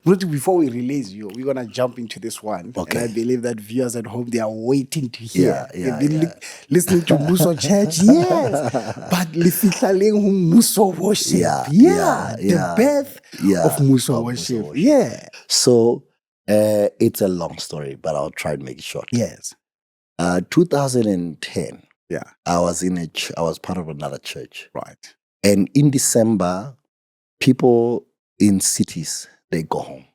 Ruth, before we release you, we're gonna jump into this one. Okay. And I believe that viewers at home, they are waiting to hear. Yeah, They've been listening to Mmuso Church, yes. But lifihlaleng ho Mmuso Worship. The birth of Mmuso Worship. Yeah. So it's a long story, but I'll try to make it short. Yes. 2010. Yeah. I was part of another church. Right. And in December, people in cities, they go home.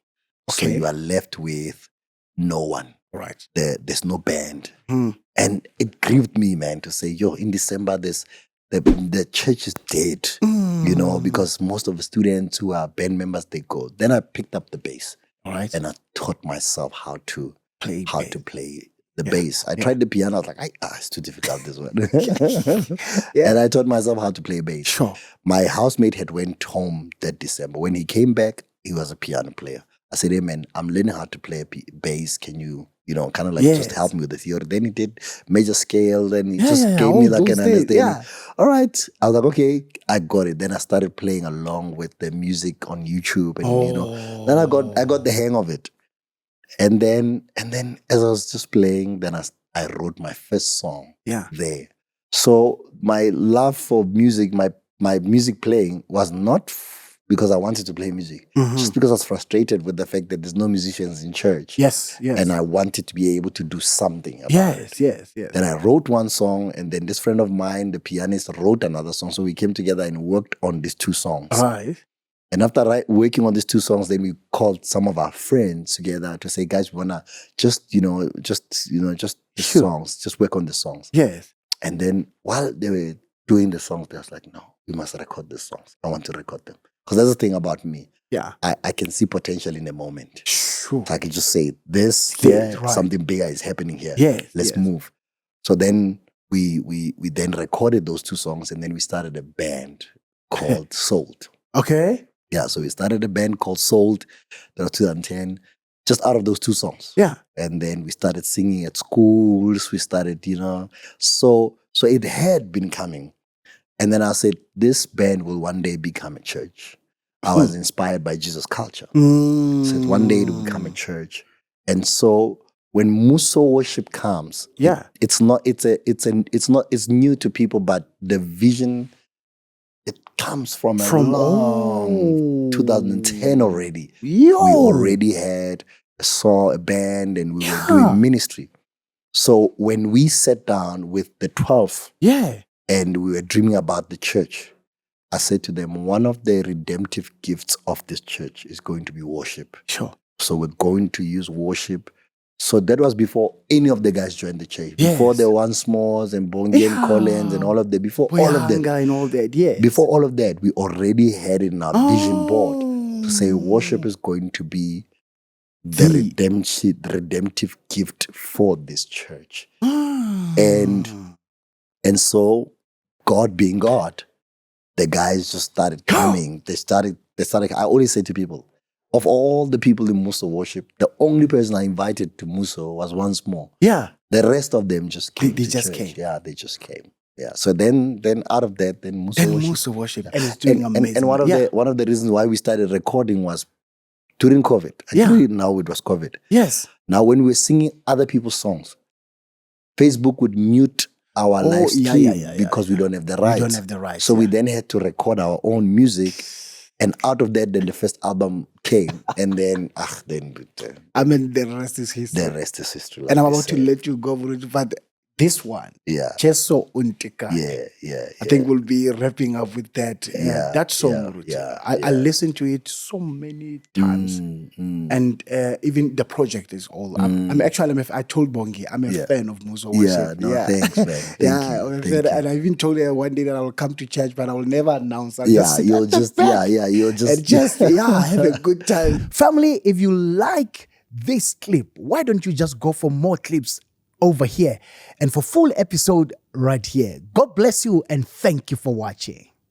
So Okay. you are left with no one. Right. There's no band. And it grieved me, man, to say, in December, the church is dead, because most of the students who are band members, they go. Then I picked up the bass. Right. And I taught myself how to play the bass. I Yeah. tried the piano. I was like, it's too difficult, this one. And I taught myself how to play bass. Sure. My housemate had went home that December. When he came back, he was a piano player. I said, hey, man, I'm learning how to play bass. Can you, kind of like just help me with the theory? Then he did major scale. Then he just gave me like an understanding. Yeah. All right. I was like, okay, I got it. Then I started playing along with the music on YouTube. And, then I got the hang of it. And then as I was just playing, then I wrote my first song there. So my love for music, my music playing was not because I wanted to play music, just because I was frustrated with the fact that there's no musicians in church. Yes. And I wanted to be able to do something about it. Yes. Then I wrote one song, and then this friend of mine, the pianist, wrote another song. So we came together and worked on these two songs. Right. And after working on these two songs, then we called some of our friends together to say, guys, we wanna just the songs, just work on the songs. Yes. And then while they were doing the songs, they was like, no, we must record these songs. I want to record them. Because that's the thing about me. Yeah. I can see potential in a moment. Sure. So I can just say, something bigger is happening here. Yes. Let's move. So then we then recorded those two songs, and then we started a band called Sold. Okay. Yeah, so we started a band called Sold. That was 2010, just out of those two songs. Yeah. And then we started singing at schools. We started, so it had been coming. And then I said, this band will one day become a church. I was inspired by Jesus culture. I said, one day it will become a church. And so when Mmuso Worship comes, it's new to people, but the vision, it comes from a long 2010 already. We already had a band, and we were doing ministry. So when we sat down with the 12, and we were dreaming about the church, I said to them, one of the redemptive gifts of this church is going to be worship. Sure. So we're going to use worship. So that was before any of the guys joined the church. Before the One Smalls and Bongi and Collins and all of that. Before all of that. And all that, yes. Before all of that, we already had it in our vision board to say worship is going to be the redemptive gift for this church. And so, God being God, the guys just started coming. They started. I always say to people, of all the people in Mmuso Worship, the only person I invited to Mmuso was once more. Yeah. The rest of them just came. They just came. Yeah, they just came. Yeah. So then out of that, then Mmuso Worship. And it's doing amazing. And one of the reasons why we started recording was during COVID. I didn't know it was COVID. Yes. Now, when we were singing other people's songs, Facebook would mute our live stream because we don't have the rights. We don't have the rights. So we then had to record our own music. And out of that, then the first album came. And then, the rest is history. The rest is history. Like and I'm about to let you go, but this one, Cheso Untika. I think we'll be wrapping up with that. That song, I listened to it so many times, and even the project is all. I told Bongi, I'm a fan of Mmuso Worship. Thanks, man. Thank you. And I even told her one day that I will come to church, but I will never announce. You'll just have a good time. Family, if you like this clip, why don't you just go for more clips over here and for full episode right here. God bless you and thank you for watching.